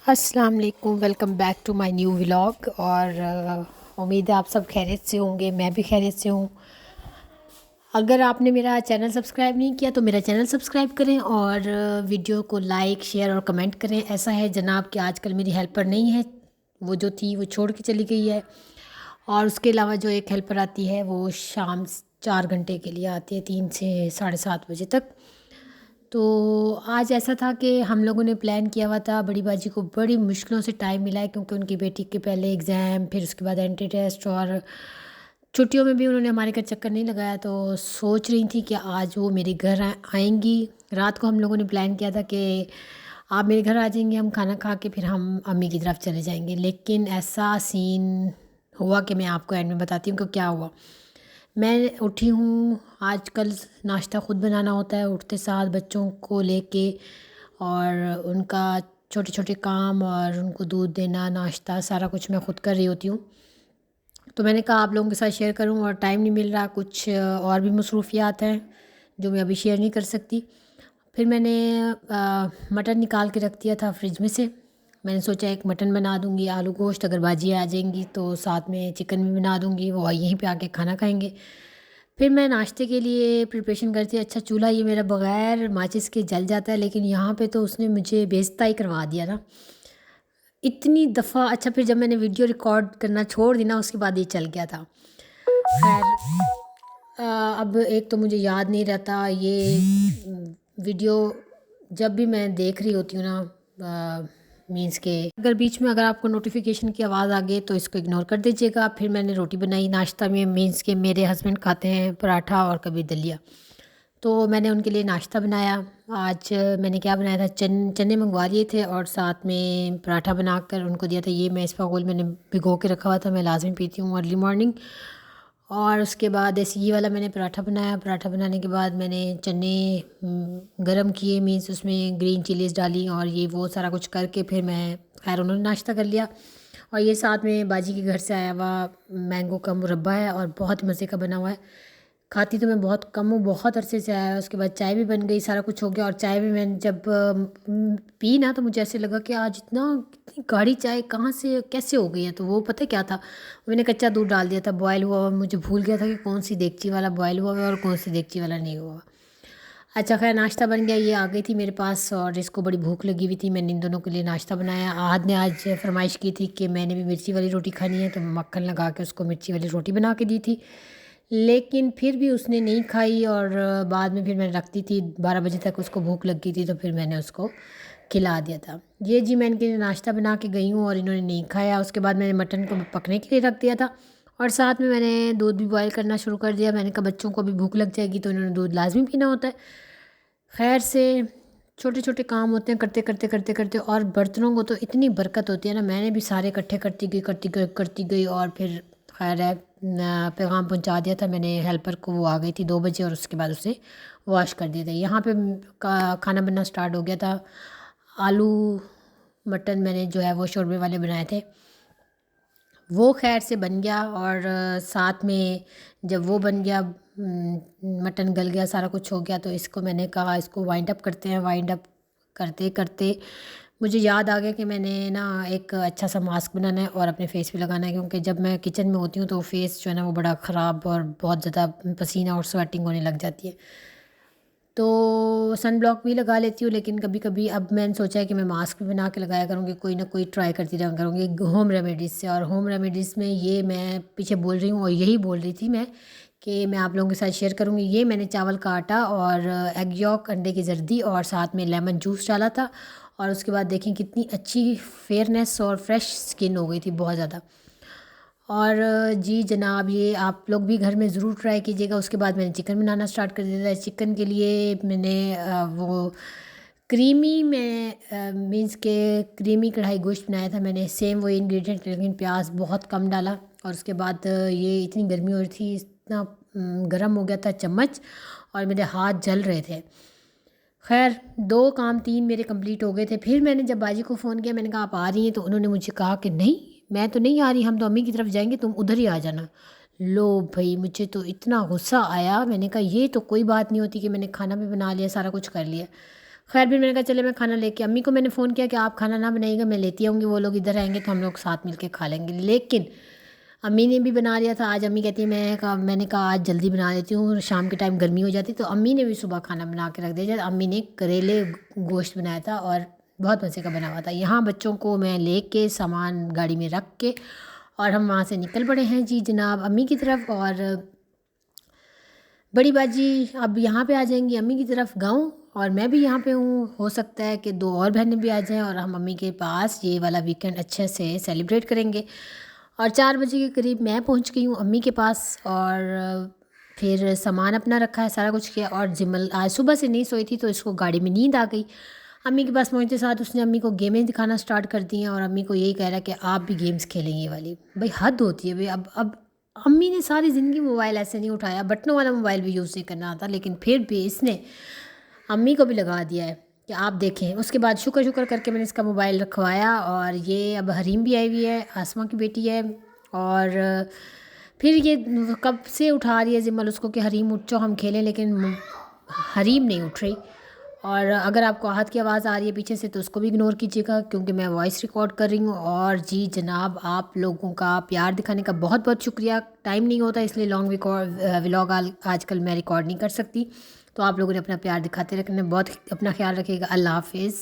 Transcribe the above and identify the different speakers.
Speaker 1: السلام علیکم، welcome back to my new vlog. اور امید ہے آپ سب خیریت سے ہوں گے، میں بھی خیریت سے ہوں۔ اگر آپ نے میرا چینل سبسکرائب نہیں کیا تو میرا چینل سبسکرائب کریں اور ویڈیو کو لائک شیئر اور کمنٹ کریں۔ ایسا ہے جناب کہ آج کل میری ہیلپر نہیں ہے، وہ جو تھی وہ چھوڑ کے چلی گئی ہے، اور اس کے علاوہ جو ایک ہیلپر آتی ہے وہ شام 4 گھنٹے کے لیے آتی ہے، 3 سے 7:30 بجے تک۔ تو آج ایسا تھا کہ ہم لوگوں نے پلان کیا ہوا تھا، بڑی باجی کو بڑی مشکلوں سے ٹائم ملا ہے کیونکہ ان کی بیٹی کے پہلے ایگزام، پھر اس کے بعد اینٹی ٹیسٹ، اور چھٹیوں میں بھی انہوں نے ہمارے گھر چکر نہیں لگایا، تو سوچ رہی تھی کہ آج وہ میرے گھر آئیں گی۔ رات کو ہم لوگوں نے پلان کیا تھا کہ آپ میرے گھر آ جائیں گے، ہم کھانا کھا کے پھر ہم امی کی طرف چلے جائیں گے، لیکن ایسا سین ہوا کہ میں آپ کو اینڈ میں بتاتی ہوں کہ کیا ہوا۔ میں اٹھی ہوں، آج کل ناشتہ خود بنانا ہوتا ہے، اٹھتے ساتھ بچوں کو لے کے اور ان کا چھوٹے چھوٹے کام اور ان کو دودھ دینا، ناشتہ، سارا کچھ میں خود کر رہی ہوتی ہوں۔ تو میں نے کہا آپ لوگوں کے ساتھ شیئر کروں، اور ٹائم نہیں مل رہا، کچھ اور بھی مصروفیات ہیں جو میں ابھی شیئر نہیں کر سکتی۔ پھر میں نے مٹن نکال کے رکھ دیا تھا فریج میں سے، میں نے سوچا ایک مٹن بنا دوں گی، آلو گوشت، اگر باجی آ جائیں گی تو ساتھ میں چکن بھی بنا دوں گی، وہ یہیں پہ آ کے کھانا کھائیں گے۔ پھر میں ناشتے کے لیے پریپریشن کرتی، اچھا چولہا یہ میرا بغیر ماچس کے جل جاتا ہے، لیکن یہاں پہ تو اس نے مجھے بے عزتی کروا دیا نا اتنی دفعہ۔ اچھا پھر جب میں نے ویڈیو ریکارڈ کرنا چھوڑ دی نا، اس کے بعد یہ چل گیا تھا۔ خیر اب ایک تو مجھے یاد نہیں رہتا یہ ویڈیو، جب بھی میں دیکھ رہی ہوتی ہوں نا، مینس کہ اگر بیچ میں اگر آپ کو نوٹیفیکیشن کی آواز آ گئی تو اس کو اگنور کر دیجیے گا۔ پھر میں نے روٹی بنائی ناشتہ میں، مینس کہ میرے ہسبینڈ کھاتے ہیں پراٹھا اور کبھی دلیا، تو میں نے ان کے لیے ناشتہ بنایا۔ آج میں نے کیا بنایا تھا، چنے منگوا لیے تھے اور ساتھ میں پراٹھا بنا کر ان کو دیا تھا۔ یہ میں اسپاغول میں نے بھگو کے رکھا ہوا تھا، میں لازمی پیتی ہوں ارلی مارننگ۔ اور اس کے بعد ایسے یہ والا میں نے پراٹھا بنایا، پراٹھا بنانے کے بعد میں نے چنے گرم کیے، مینس اس میں گرین چلیز ڈالی اور یہ وہ سارا کچھ کر کے پھر میں، خیر انہوں نے ناشتہ کر لیا۔ اور یہ ساتھ میں باجی کے گھر سے آیا ہوا مینگو کا مربع ہے اور بہت مزے کا بنا ہوا ہے۔ کھاتی تو میں بہت کم ہوں، بہت عرصے سے آیا ہے۔ اس کے بعد چائے بھی بن گئی، سارا کچھ ہو گیا، اور چائے بھی میں نے جب پی نا تو مجھے ایسے لگا کہ آج اتنی گاڑھی چائے کہاں سے کیسے ہو گئی ہے، تو وہ پتہ کیا تھا، میں نے کچا دودھ ڈال دیا تھا بوائل ہوا ہوا، مجھے بھول گیا تھا کہ کون سی دیگچی والا بوائل ہوا ہوا اور کون سی دیگچی والا نہیں ہوا۔ اچھا خیر ناشتہ بن گیا، یہ آ گئی تھی میرے پاس اور اس کو بڑی بھوک لگی ہوئی تھی، میں نے ان دونوں کے لیے ناشتہ بنایا۔ آج نے فرمائش کی تھی کہ میں نے بھی مرچی والی روٹی کھانی ہے، تو مکھن لگا کے اس کو مرچی والی روٹی بنا کے دی تھی، لیکن پھر بھی اس نے نہیں کھائی، اور بعد میں پھر میں رکھتی تھی 12 بجے تک، اس کو بھوک لگ گئی تھی تو پھر میں نے اس کو کھلا دیا تھا۔ یہ جی میں ان کے لیے ناشتہ بنا کے گئی ہوں اور انہوں نے نہیں کھایا۔ اس کے بعد میں نے مٹن کو پکنے کے لیے رکھ دیا تھا اور ساتھ میں نے دودھ بھی بوائل کرنا شروع کر دیا۔ میں نے کہا بچوں کو بھی بھوک لگ جائے گی تو انہوں نے دودھ لازمی پینا ہوتا ہے۔ خیر سے چھوٹے چھوٹے کام ہوتے ہیں، کرتے کرتے کرتے کرتے، اور برتنوں کو تو اتنی برکت ہوتی ہے نا، میں نے بھی سارے اکٹھے کرتی گئی اور پھر خیر ہے پیغام پہنچا دیا تھا میں نے ہیلپر کو، وہ آ گئی تھی 2 بجے اور اس کے بعد اسے واش کر دیا تھا۔ یہاں پہ کھانا بننا سٹارٹ ہو گیا تھا۔ آلو مٹن میں نے جو ہے وہ شوربے والے بنائے تھے، وہ خیر سے بن گیا، اور ساتھ میں جب وہ بن گیا، مٹن گل گیا، سارا کچھ ہو گیا، تو اس کو میں نے کہا اس کو وائنڈ اپ کرتے ہیں۔ وائنڈ اپ کرتے کرتے مجھے یاد آ گیا کہ میں نے نا ایک اچھا سا ماسک بنانا ہے اور اپنے فیس پہ لگانا ہے، کیونکہ جب میں کچن میں ہوتی ہوں تو فیس جو ہے نا وہ بڑا خراب اور بہت زیادہ پسینہ اور سویٹنگ ہونے لگ جاتی ہے، تو سن بلاک بھی لگا لیتی ہوں، لیکن کبھی کبھی اب میں نے سوچا ہے کہ میں ماسک بھی بنا کے لگایا کروں گی، کوئی نہ کوئی ٹرائی کرتی رہا کروں گی ہوم ریمیڈیز سے۔ اور ہوم ریمیڈیز میں یہ میں پیچھے بول رہی ہوں اور یہی بول رہی تھی میں کہ میں آپ لوگوں کے ساتھ شیئر کروں گی۔ یہ میں نے چاول کا آٹا اور ایگ یولک، انڈے کی زردی اور ساتھ میں لیمن جوس ڈالا تھا، اور اس کے بعد دیکھیں کتنی اچھی فیئرنیس اور فریش سکن ہو گئی تھی بہت زیادہ۔ اور جی جناب یہ آپ لوگ بھی گھر میں ضرور ٹرائی کیجیے گا۔ اس کے بعد میں نے چکن بنانا سٹارٹ کر دیا تھا۔ چکن کے لیے میں نے وہ کریمی میں مینس کہ کریمی کڑھائی گوشت بنایا تھا میں نے، سیم وہی انگریڈینٹ، لیکن پیاز بہت کم ڈالا، اور اس کے بعد یہ اتنی گرمی ہو رہی تھی، اتنا گرم ہو گیا تھا چمچ اور میرے ہاتھ جل رہے تھے۔ خیر 2 کام 3 میرے کمپلیٹ ہو گئے تھے۔ پھر میں نے جب باجی کو فون کیا، میں نے کہا آپ آ رہی ہیں، تو انہوں نے مجھے کہا کہ نہیں میں تو نہیں آ رہی، ہم تو امی کی طرف جائیں گے، تم ادھر ہی آ جانا۔ لو بھائی مجھے تو اتنا غصہ آیا، میں نے کہا یہ تو کوئی بات نہیں ہوتی کہ میں نے کھانا بھی بنا لیا، سارا کچھ کر لیا۔ خیر پھر میں نے کہا چلے میں کھانا لے کے، امی کو میں نے فون کیا کہ آپ کھانا نہ بنائیے گا، میں لیتی آؤں گی، وہ لوگ ادھر آئیں گے تو ہم لوگ ساتھ مل کے کھا لیں گے۔ لیکن امی نے بھی بنا لیا تھا آج، امی کہتی ہیں میں نے کہا آج جلدی بنا لیتی ہوں، شام کے ٹائم گرمی ہو جاتی، تو امی نے بھی صبح کھانا بنا کے رکھ دیا جب امی نے کریلے گوشت بنایا تھا اور بہت مزے کا بنا ہوا تھا۔ یہاں بچوں کو میں لے کے سامان گاڑی میں رکھ کے اور ہم وہاں سے نکل پڑے ہیں جی جناب امی کی طرف، اور بڑی باجی اب یہاں پہ آ جائیں گی امی کی طرف گاؤں، اور میں بھی یہاں پہ ہوں، ہو سکتا ہے کہ 2 اور بہنیں بھی آ جائیں اور ہم امی کے پاس یہ والا ویکنڈ اچھے سے سیلیبریٹ کریں گے۔ اور 4 بجے کے قریب میں پہنچ گئی ہوں امی کے پاس، اور پھر سامان اپنا رکھا ہے، سارا کچھ کیا، اور جمل آج صبح سے نہیں سوئی تھی تو اس کو گاڑی میں نیند آ گئی۔ امی کے پاس پہنچتے ساتھ اس نے امی کو گیمیں دکھانا سٹارٹ کر دی ہیں، اور امی کو یہی کہہ رہا ہے کہ آپ بھی گیمز کھیلیں یہ والی۔ بھائی حد ہوتی ہے بھائی، اب امی نے ساری زندگی موبائل ایسے نہیں اٹھایا، بٹنوں والا موبائل بھی یوز نہیں کرنا آتا، لیکن پھر بھی اس نے امی کو بھی لگا دیا ہے کہ آپ دیکھیں۔ اس کے بعد شکر کر کے میں نے اس کا موبائل رکھوایا، اور یہ اب حریم بھی آئی ہوئی ہے، آسمہ کی بیٹی ہے، اور پھر یہ کب سے اٹھا رہی ہے زمل اس کو کہ حریم اٹھ جاؤ ہم کھیلیں، لیکن حریم نہیں اٹھ رہی۔ اور اگر آپ کو ہاتھ کی آواز آ رہی ہے پیچھے سے تو اس کو بھی اگنور کیجیے گا، کیونکہ میں وائس ریکارڈ کر رہی ہوں۔ اور جی جناب آپ لوگوں کا پیار دکھانے کا بہت بہت شکریہ، ٹائم نہیں ہوتا اس لیے لانگ ولاگ آج کل میں ریکارڈ نہیں کر سکتی، تو آپ لوگوں نے اپنا پیار دکھاتے رکھنا، بہت اپنا خیال رکھیے گا، اللہ حافظ۔